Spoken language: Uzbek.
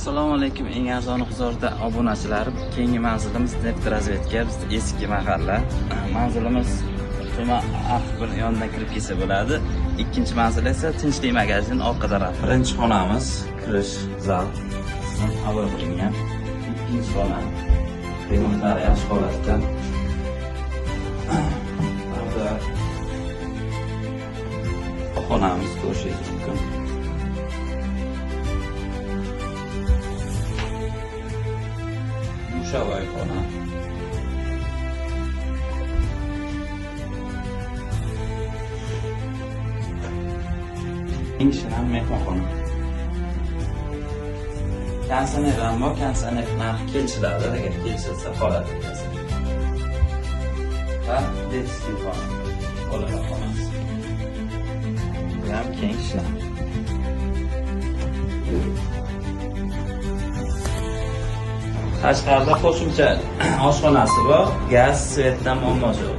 Assalomu alaykum eng arzon huzurda obunachilarim. Keyingi manzilimiz Neft razvedka, bizning eski mahalla. Manzilimiz tuman bir yonidan kirib kelsa bo'ladi. Ikkinchi manzil esa Tinchlik magazin orqa taraf. Birinchi xonamiz kirish zal. Havo qilingan. Ikkinchi xona remontlari yaxshi holatda. Xonamiz ko'rishingiz mumkin. Mushavay xona. Ingichkina mehmonxona. Kondisioner ham bor, kondisioner narxi kelishiladi, agar kelishilsa holati. Va detskiy xona. Bolalar xonasi. Bu ham keng ishlar. Tashqarida qo'shimcha oshxonasi bor, gaz, svetdan muammo yo'q.